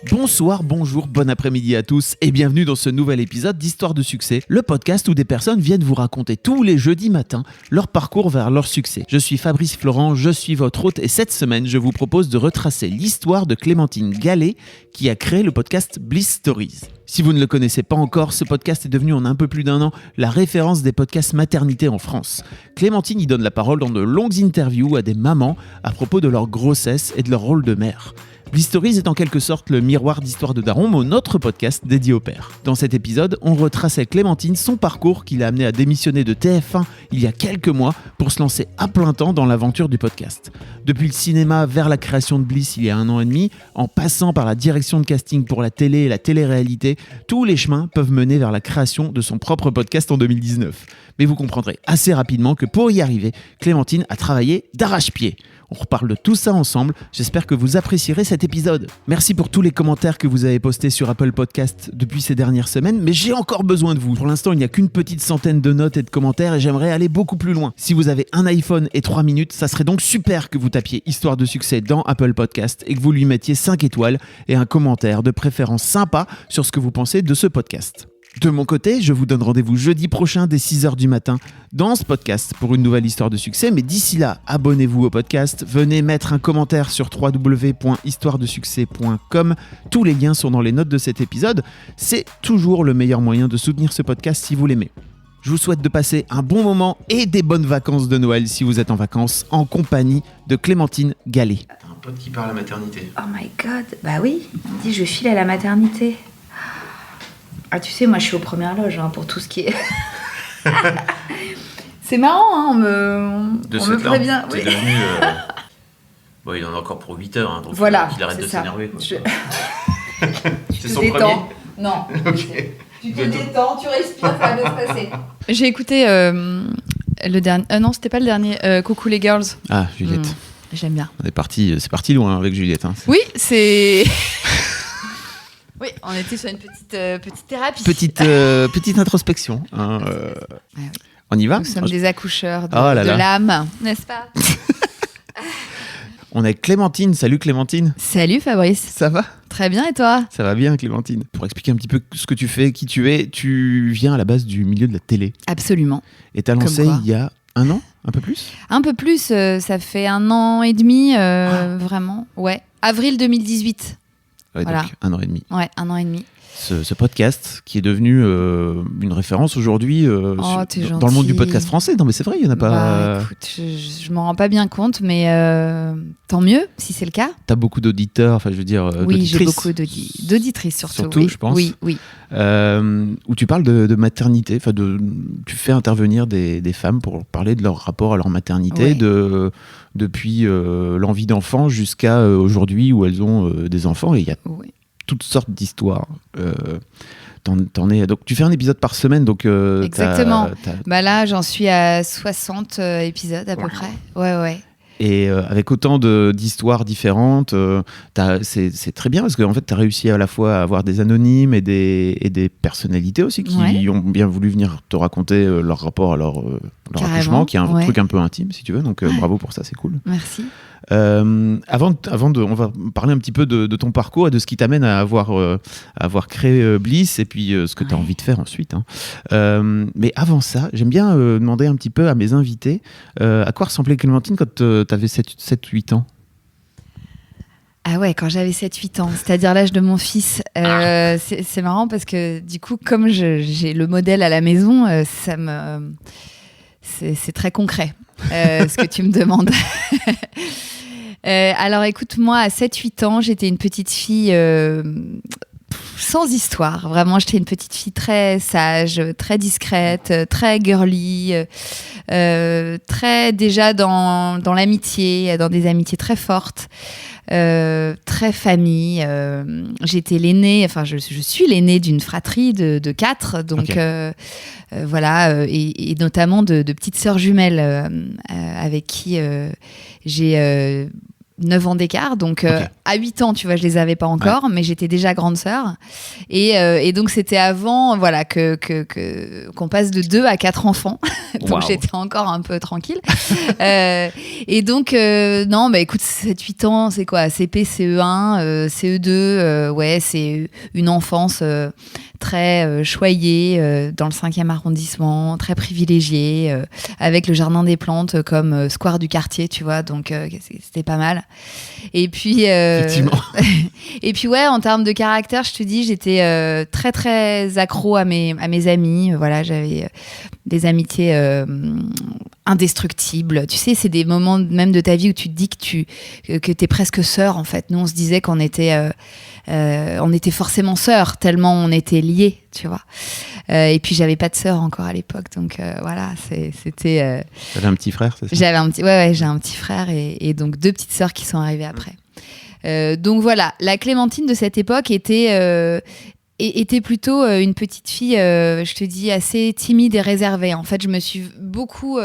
Bonsoir, bonjour, bon après-midi à tous et bienvenue dans ce nouvel épisode d'Histoire de succès, le podcast où des personnes viennent vous raconter tous les jeudis matins leur parcours vers leur succès. Je suis Fabrice Florent, je suis votre hôte et cette semaine, je vous propose de retracer l'histoire de Clémentine Gallet qui a créé le podcast Bliss Stories. Si vous ne le connaissez pas encore, ce podcast est devenu en un peu plus d'un an la référence des podcasts maternité en France. Clémentine y donne la parole dans de longues interviews à des mamans à propos de leur grossesse et de leur rôle de mère. Bliss Stories est en quelque sorte le miroir d'Histoire de Daron, mon autre podcast dédié au père. Dans cet épisode, on retrace avec Clémentine son parcours qui l'a amené à démissionner de TF1 il y a quelques mois pour se lancer à plein temps dans l'aventure du podcast. Depuis le cinéma vers la création de Bliss il y a 1 an et demi, en passant par la direction de casting pour la télé et la télé-réalité, tous les chemins peuvent mener vers la création de son propre podcast en 2019. Mais vous comprendrez assez rapidement que pour y arriver, Clémentine a travaillé d'arrache-pied. On reparle de tout ça ensemble, j'espère que vous apprécierez cet épisode. Merci pour tous les commentaires que vous avez postés sur Apple Podcast depuis ces dernières semaines, mais j'ai encore besoin de vous. Pour l'instant, il n'y a qu'une petite centaine de notes et de commentaires et j'aimerais aller beaucoup plus loin. Si vous avez un iPhone et 3 minutes, ça serait donc super que vous tapiez Histoire de succès dans Apple Podcast et que vous lui mettiez 5 étoiles et un commentaire de préférence sympa sur ce que vous pensez de ce podcast. De mon côté, je vous donne rendez-vous jeudi prochain dès 6h du matin dans ce podcast pour une nouvelle histoire de succès. Mais d'ici là, abonnez-vous au podcast, venez mettre un commentaire sur www.histoiredesuccès.com. Tous les liens sont dans les notes de cet épisode. C'est toujours le meilleur moyen de soutenir ce podcast si vous l'aimez. Je vous souhaite de passer un bon moment et des bonnes vacances de Noël si vous êtes en vacances en compagnie de Clémentine Gallet. T'as un pote qui part à la maternité. Oh my god, bah oui, il me dit je file à la maternité. Ah tu sais, moi je suis aux premières loges pour tout ce qui est... C'est marrant, on me prévient. T'es Oui. devenu... Bon, il en a encore pour 8 heures, donc Voilà, il arrête de ça. s'énerver. Quoi. Tu C'est te son détends. Non. Ok. Tu te détends, tu respires, ça va bien se passer. J'ai écouté le dernier... non, c'était pas le dernier. Coucou les girls. Ah, Juliette. J'aime bien. C'est parti loin avec Juliette. Hein. Oui, c'est... Oui, on était sur une petite thérapie. Petite introspection. Hein, Ouais. On y va ? Nous sommes des accoucheurs de, Oh là de là. l'âme, n'est-ce pas? On est Clémentine. Salut Clémentine. Salut Fabrice. Ça va ? Très bien, et toi? Ça va bien Clémentine. Pour expliquer un petit peu ce que tu fais, qui tu es, tu viens à la base du milieu de la télé. Absolument. Et t'as lancé quoi. il y a 1 an, un peu plus ? Un peu plus, ça fait 1 an et demi, vraiment. Ouais, avril 2018. Ouais, Voilà. donc 1 an et demi. Ouais, 1 an et demi. Ce podcast qui est devenu une référence aujourd'hui t'es dans le monde du gentil. podcast français. Non mais c'est vrai, il y en a pas... Bah, écoute, je m'en rends pas bien compte, mais tant mieux si c'est le cas. T'as beaucoup d'auditeurs, enfin je veux dire Oui, j'ai d'auditrices. beaucoup d'auditrices surtout. Surtout, oui. je pense. Oui, oui. Où tu parles de maternité, enfin tu fais intervenir des femmes pour parler de leur rapport à leur maternité, Ouais. depuis l'envie d'enfant jusqu'à aujourd'hui où elles ont des enfants, et il y a Oui. toutes sortes d'histoires. T'en es... Donc tu fais un épisode par semaine, donc Exactement. Bah là, j'en suis à 60 épisodes à peu Wow. près. Ouais. Et avec autant d'histoires différentes, c'est très bien parce qu'en fait, tu as réussi à la fois à avoir des anonymes et des personnalités aussi qui Ouais. ont bien voulu venir te raconter leur rapport à leur Carrément, accouchement, qui est un ouais. truc un peu intime, si tu veux. Donc, Ouais. bravo pour ça, c'est cool. Merci. On va parler un petit peu de ton parcours et de ce qui t'amène à avoir créé Bliss et puis ce que tu as Ouais. envie de faire ensuite. Hein. Mais avant ça, j'aime bien demander un petit peu à mes invités à quoi ressemblait Clémentine quand tu avais 7-8 ans. Ah ouais, quand j'avais 7-8 ans, c'est-à-dire l'âge de mon fils. C'est marrant parce que du coup, comme j'ai le modèle à la maison, c'est très concret ce que tu me demandes. Alors écoute, moi à 7-8 ans, j'étais une petite fille sans histoire. Vraiment, j'étais une petite fille très sage, très discrète, très girly, très déjà dans l'amitié, dans des amitiés très fortes. Très famille. J'étais l'aînée, enfin je suis l'aînée d'une fratrie de 4, donc Okay. voilà, et notamment de petites sœurs jumelles avec qui j'ai 9 ans d'écart, donc Ok. à 8 ans, tu vois, je les avais pas encore, mais j'étais déjà grande sœur. Et donc, c'était avant voilà, qu'on passe de 2 à 4 enfants. Donc, Waouh. j'étais encore un peu tranquille. Et donc, non, bah écoute, 7-8 ans, c'est quoi? CP, CE1, CE2, ouais, c'est une enfance très choyée dans le 5e arrondissement, très privilégiée, avec le jardin des plantes comme square du quartier, tu vois, donc c'était pas mal. Et puis, Effectivement. et puis ouais, en termes de caractère, je te dis, j'étais très très accro à mes amis. Voilà, j'avais des amitiés indestructibles. Tu sais, c'est des moments même de ta vie où tu te dis que t'es presque sœur, en fait. Nous, on se disait qu'on était forcément sœurs, tellement on était liés, tu vois. Et puis, j'avais pas de sœur encore à l'époque, donc voilà, c'était... T'avais un petit frère, c'est ça? J'avais un petit, ouais, j'ai un petit frère et donc 2 petites sœurs qui sont arrivées après. Donc voilà, la Clémentine de cette époque était plutôt une petite fille, je te dis, assez timide et réservée. En fait, je me suis beaucoup,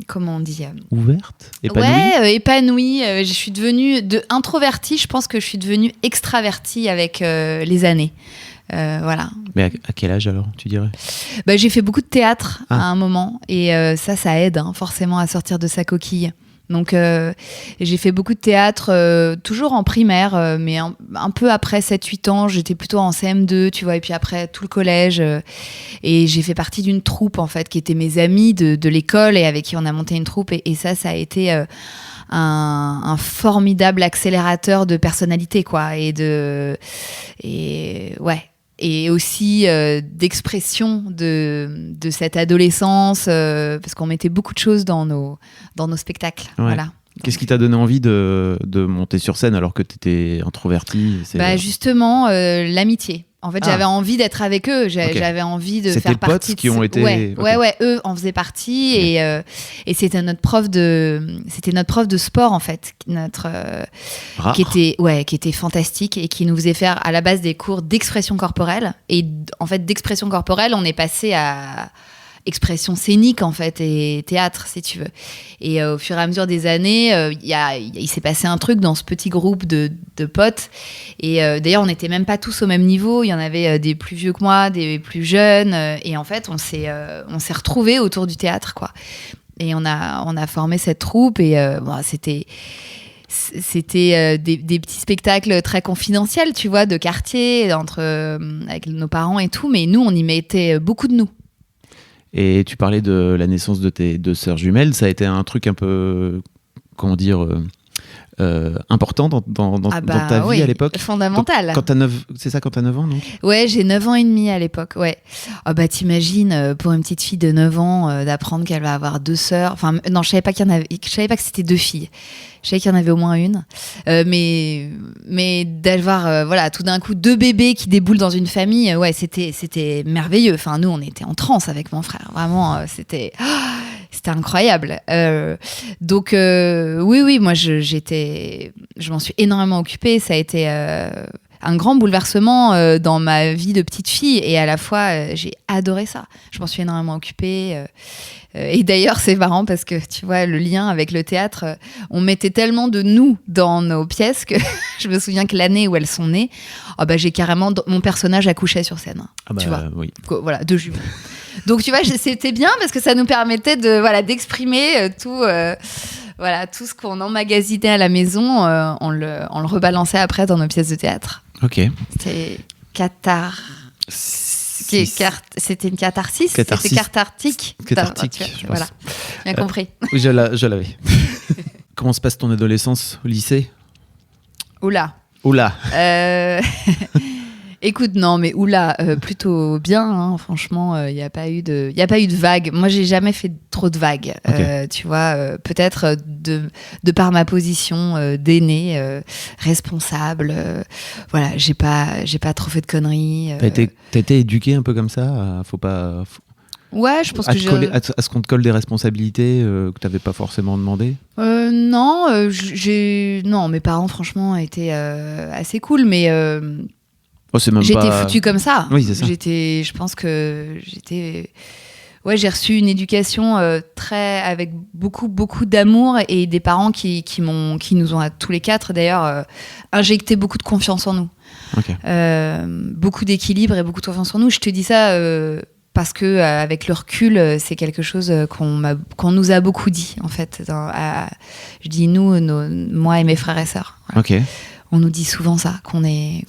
comment on dit, Ouverte? Épanouie? ouais, épanouie. Je suis devenue introvertie. Je pense que je suis devenue extravertie avec les années. Voilà. Mais à quel âge alors, tu dirais? Bah, j'ai fait beaucoup de théâtre Ah. à un moment et ça aide forcément à sortir de sa coquille. Donc j'ai fait beaucoup de théâtre, toujours en primaire, mais un peu après 7-8 ans, j'étais plutôt en CM2, tu vois, et puis après tout le collège. Et j'ai fait partie d'une troupe, en fait, qui était mes amis de l'école et avec qui on a monté une troupe. Et ça a été un formidable accélérateur de personnalité, quoi. Et aussi d'expression de cette adolescence, parce qu'on mettait beaucoup de choses dans nos spectacles. Ouais. Voilà. Qu'est-ce qui t'a donné envie de monter sur scène alors que t'étais introvertie? Bah, justement, l'amitié. En fait, j'avais envie d'être avec eux. J'avais envie de C'était faire tes potes partie. qui ont été. Ouais, eux en faisaient partie et c'était notre prof de sport, en fait, Rare. qui était fantastique et qui nous faisait faire à la base des cours d'expression corporelle. Et en fait, d'expression corporelle, on est passé à expression scénique, en fait, et théâtre, si tu veux. Et au fur et à mesure des années, il s'est passé un truc dans ce petit groupe de potes. Et d'ailleurs, on n'était même pas tous au même niveau. Il y en avait des plus vieux que moi, des plus jeunes. Et en fait, on s'est retrouvés autour du théâtre, quoi. Et on a formé cette troupe. Et c'était des petits spectacles très confidentiels, tu vois, de quartier, avec nos parents et tout. Mais nous, on y mettait beaucoup de nous. Et tu parlais de la naissance de tes 2 sœurs jumelles. Ça a été un truc un peu, comment dire, important dans ta vie à l'époque? Fondamental. C'est ça, quand t'as 9 ans, donc? Ouais, j'ai 9 ans et demi à l'époque, ouais. Ah bah t'imagines, pour une petite fille de 9 ans, d'apprendre qu'elle va avoir 2 sœurs. Enfin, non, je savais pas que c'était 2 filles. Je savais qu'il y en avait au moins une. Mais d'avoir, voilà, tout d'un coup 2 bébés qui déboulent dans une famille, ouais, c'était merveilleux. Enfin, nous, on était en transe avec mon frère. Vraiment, c'était incroyable. Donc, oui, moi, je m'en suis énormément occupée. Ça a été un grand bouleversement dans ma vie de petite fille. Et à la fois, j'ai adoré ça. Je m'en suis énormément occupée. Et d'ailleurs, c'est marrant parce que, tu vois, le lien avec le théâtre, on mettait tellement de nous dans nos pièces que je me souviens que l'année où elles sont nées, j'ai carrément... Mon personnage accouchait sur scène. Ah bah, tu vois. oui. Voilà, 2 jumeaux. Donc, tu vois, c'était bien parce que ça nous permettait d'exprimer tout ce qu'on emmagasinait à la maison. On le rebalançait après dans nos pièces de théâtre. Ok. C'était c'était une catharsis. Catharsis. C'était cathartique. Cathartique, je pense. Voilà, bien compris. Oui, je l'avais. Comment se passe ton adolescence au lycée? Oula. Oula. Écoute, non, mais oula, plutôt bien, hein, franchement, il n'y a pas eu de vagues. Moi, j'ai jamais fait trop de vagues, Okay. tu vois, peut-être de par ma position d'aînée, responsable, voilà, j'ai pas trop fait de conneries. T'as été éduqué un peu comme ça? Ouais, je pense à que ce qu'on te colle des responsabilités que t'avais pas forcément demandé? Non, non, mes parents, franchement, étaient assez cool, mais... Oh, c'est même j'étais pas... foutue comme ça. Oui, c'est ça. Je pense que j'étais j'ai reçu une éducation avec beaucoup d'amour et des parents qui nous ont à tous les quatre d'ailleurs injecté beaucoup de confiance en nous. Okay. Beaucoup d'équilibre et beaucoup de confiance en nous. Je te dis ça parce que avec le recul, c'est quelque chose qu'on nous a beaucoup dit en fait. Je dis nous, moi et mes frères et sœurs. Voilà. Okay. On nous dit souvent ça, qu'on est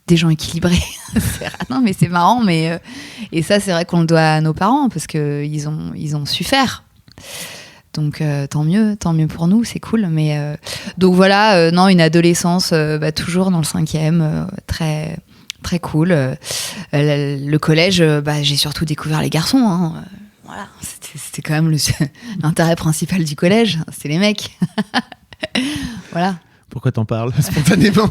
des gens équilibrés. Non, mais c'est marrant, et ça, c'est vrai qu'on le doit à nos parents, parce qu'ils ont su faire. Donc, tant mieux pour nous, c'est cool. Mais, donc voilà, non, une adolescence toujours dans le 5e, très, très cool. Le collège, j'ai surtout découvert les garçons. Hein. Voilà, c'était quand même l'intérêt principal du collège, c'était les mecs. Voilà. Pourquoi t'en parles spontanément?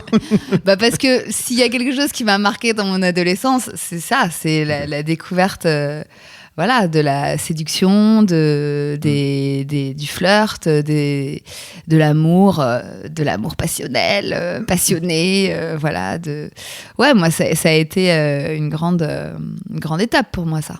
Parce que s'il y a quelque chose qui m'a marqué dans mon adolescence, c'est ça, c'est la découverte de la séduction, du flirt, de l'amour passionnel, passionné, voilà. Moi, ça a été une grande étape pour moi, ça.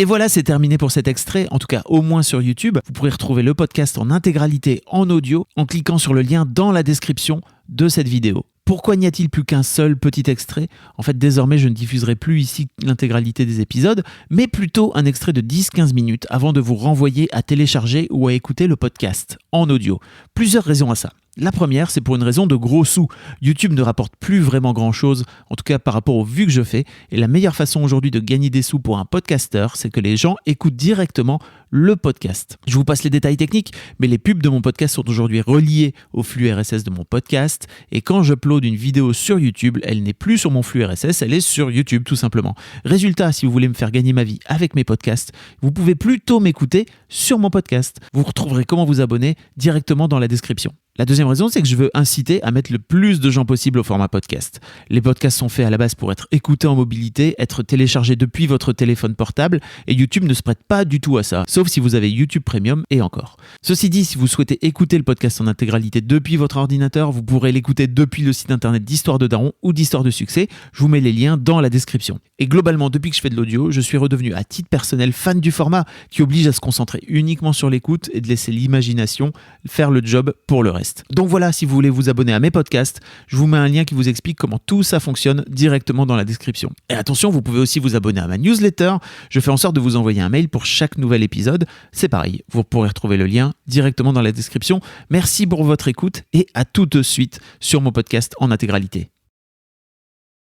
Et voilà, c'est terminé pour cet extrait, en tout cas au moins sur YouTube. Vous pourrez retrouver le podcast en intégralité en audio en cliquant sur le lien dans la description de cette vidéo. Pourquoi n'y a-t-il plus qu'un seul petit extrait ? En fait, désormais, je ne diffuserai plus ici l'intégralité des épisodes, mais plutôt un extrait de 10-15 minutes avant de vous renvoyer à télécharger ou à écouter le podcast en audio. Plusieurs raisons à ça. La première, c'est pour une raison de gros sous. YouTube ne rapporte plus vraiment grand-chose, en tout cas par rapport aux vues que je fais. Et la meilleure façon aujourd'hui de gagner des sous pour un podcasteur, c'est que les gens écoutent directement le podcast. Je vous passe les détails techniques, mais les pubs de mon podcast sont aujourd'hui reliées au flux RSS de mon podcast. Et quand j'upload une vidéo sur YouTube, elle n'est plus sur mon flux RSS, elle est sur YouTube tout simplement. Résultat, si vous voulez me faire gagner ma vie avec mes podcasts, vous pouvez plutôt m'écouter sur mon podcast. Vous retrouverez comment vous abonner directement dans la description. La deuxième raison, c'est que je veux inciter à mettre le plus de gens possible au format podcast. Les podcasts sont faits à la base pour être écoutés en mobilité, être téléchargés depuis votre téléphone portable, et YouTube ne se prête pas du tout à ça, sauf si vous avez YouTube Premium et encore. Ceci dit, si vous souhaitez écouter le podcast en intégralité depuis votre ordinateur, vous pourrez l'écouter depuis le site internet d'Histoire de Daron ou d'Histoire de Succès. Je vous mets les liens dans la description. Et globalement, depuis que je fais de l'audio, je suis redevenu à titre personnel fan du format qui oblige à se concentrer uniquement sur l'écoute et de laisser l'imagination faire le job pour le reste. Donc voilà, si vous voulez vous abonner à mes podcasts, je vous mets un lien qui vous explique comment tout ça fonctionne directement dans la description. Et attention, vous pouvez aussi vous abonner à ma newsletter. Je fais en sorte de vous envoyer un mail pour chaque nouvel épisode. C'est pareil, vous pourrez retrouver le lien directement dans la description. Merci pour votre écoute et à tout de suite sur mon podcast en intégralité.